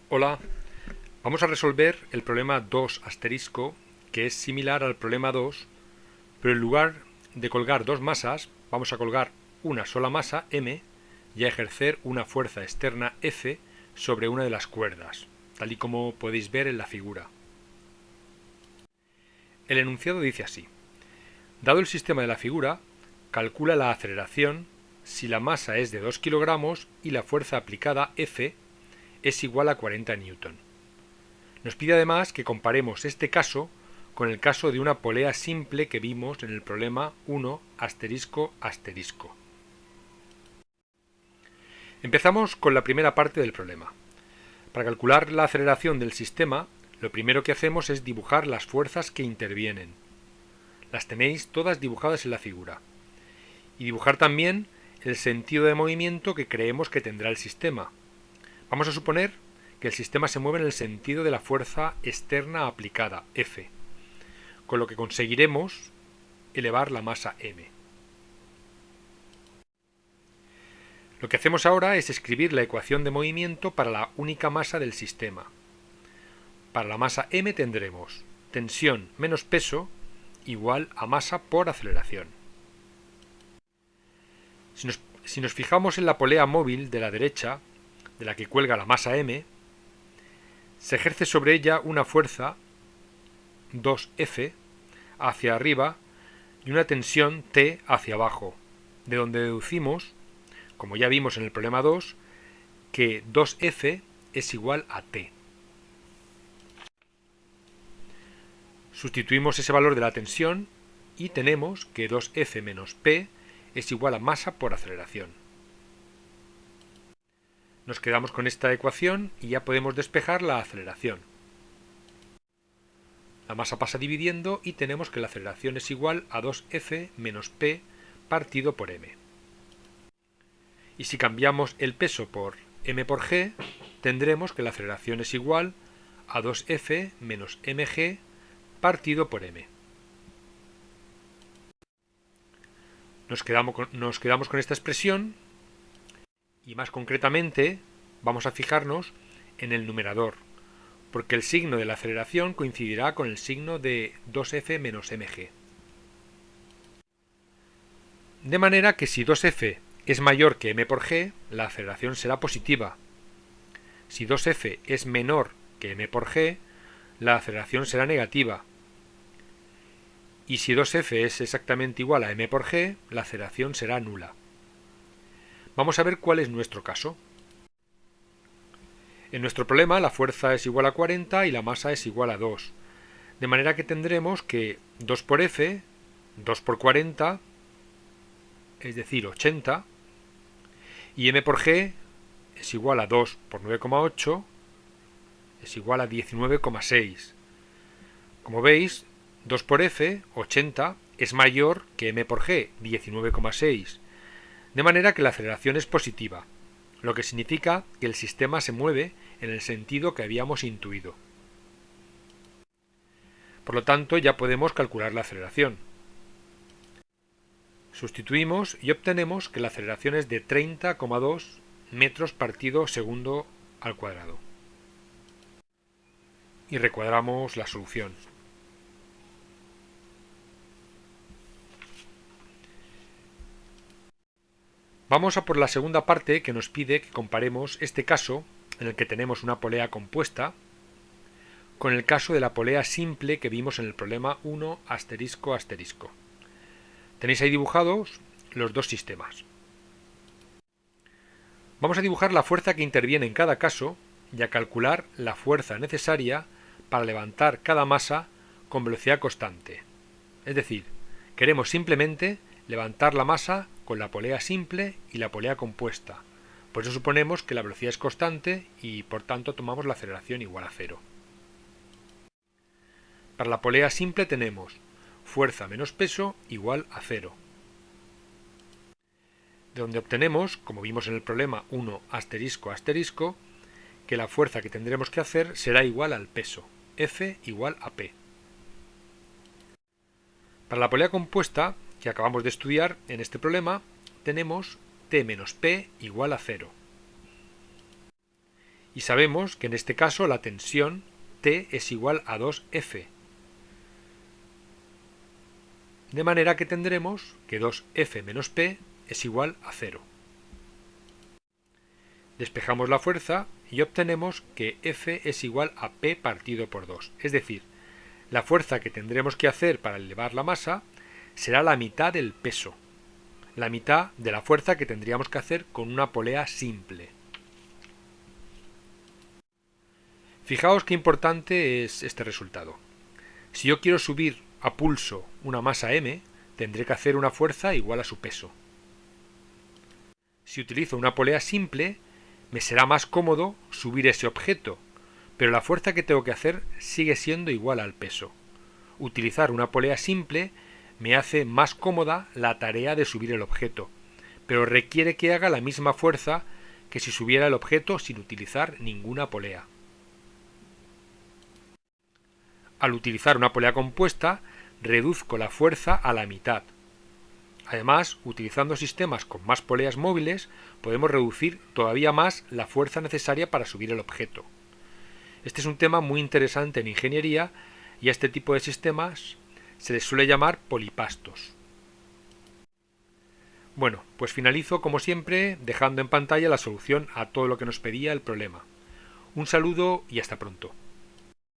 Hola, vamos a resolver el problema 2 asterisco, que es similar al problema 2, pero en lugar de colgar dos masas, vamos a colgar una sola masa, M, y a ejercer una fuerza externa, F, sobre una de las cuerdas, tal y como podéis ver en la figura. El enunciado dice así: dado el sistema de la figura, calcula la aceleración si la masa es de 2 kilogramos y la fuerza aplicada, F, es igual a 40 newton. Nos pide además que comparemos este caso con el caso de una polea simple que vimos en el problema 1 asterisco asterisco. Empezamos con la primera parte del problema. Para calcular la aceleración del sistema, lo primero que hacemos es dibujar las fuerzas que intervienen. Las tenéis todas dibujadas en la figura. Y dibujar también el sentido de movimiento que creemos que tendrá el sistema. Vamos a suponer que el sistema se mueve en el sentido de la fuerza externa aplicada, F, con lo que conseguiremos elevar la masa M. Lo que hacemos ahora es escribir la ecuación de movimiento para la única masa del sistema. Para la masa M tendremos tensión menos peso igual a masa por aceleración. Si nos fijamos en la polea móvil de la derecha, de la que cuelga la masa M, se ejerce sobre ella una fuerza 2F hacia arriba y una tensión T hacia abajo, de donde deducimos, como ya vimos en el problema 2, que 2F es igual a T. Sustituimos ese valor de la tensión y tenemos que 2F menos P es igual a masa por aceleración. Nos quedamos con esta ecuación y ya podemos despejar la aceleración. La masa pasa dividiendo y tenemos que la aceleración es igual a 2F menos P partido por M. Y si cambiamos el peso por M por G, tendremos que la aceleración es igual a 2F menos mg partido por M. Nos quedamos con esta expresión y más concretamente vamos a fijarnos en el numerador, porque el signo de la aceleración coincidirá con el signo de 2F menos mg. De manera que si 2F es mayor que m por g, la aceleración será positiva. Si 2F es menor que m por g, la aceleración será negativa. Y si 2F es exactamente igual a m por g, la aceleración será nula. Vamos a ver cuál es nuestro caso. En nuestro problema la fuerza es igual a 40 y la masa es igual a 2. De manera que tendremos que 2 por F, 2 por 40, es decir, 80, y m por g es igual a 2 por 9,8, es igual a 19,6. Como veis, 2 por F, 80, es mayor que m por g, 19,6. De manera que la aceleración es positiva, lo que significa que el sistema se mueve en el sentido que habíamos intuido. Por lo tanto, ya podemos calcular la aceleración. Sustituimos y obtenemos que la aceleración es de 30,2 metros partido segundo al cuadrado. Y recuadramos la solución. Vamos a por la segunda parte, que nos pide que comparemos este caso, en el que tenemos una polea compuesta, con el caso de la polea simple que vimos en el problema 1 asterisco asterisco. Tenéis ahí dibujados los dos sistemas. Vamos a dibujar la fuerza que interviene en cada caso y a calcular la fuerza necesaria para levantar cada masa con velocidad constante. Es decir, queremos simplemente levantar la masa con la polea simple y la polea compuesta. Por eso suponemos que la velocidad es constante y por tanto tomamos la aceleración igual a 0. Para la polea simple tenemos fuerza menos peso igual a 0. De donde obtenemos, como vimos en el problema 1 asterisco asterisco, que la fuerza que tendremos que hacer será igual al peso, F igual a P. Para la polea compuesta, que acabamos de estudiar en este problema, tenemos T menos P igual a 0. Y sabemos que en este caso la tensión T es igual a 2F. De manera que tendremos que 2F menos P es igual a 0. Despejamos la fuerza y obtenemos que F es igual a P partido por 2. Es decir, la fuerza que tendremos que hacer para elevar la masa será la mitad del peso, la mitad de la fuerza que tendríamos que hacer con una polea simple. Fijaos qué importante es este resultado. Si yo quiero subir a pulso una masa m, tendré que hacer una fuerza igual a su peso. Si utilizo una polea simple, me será más cómodo subir ese objeto, pero la fuerza que tengo que hacer sigue siendo igual al peso. Utilizar una polea simple me hace más cómoda la tarea de subir el objeto, pero requiere que haga la misma fuerza que si subiera el objeto sin utilizar ninguna polea. Al utilizar una polea compuesta, reduzco la fuerza a la mitad. Además, utilizando sistemas con más poleas móviles, podemos reducir todavía más la fuerza necesaria para subir el objeto. Este es un tema muy interesante en ingeniería y a este tipo de sistemas se les suele llamar polipastos. Bueno, pues finalizo como siempre dejando en pantalla la solución a todo lo que nos pedía el problema. Un saludo y hasta pronto.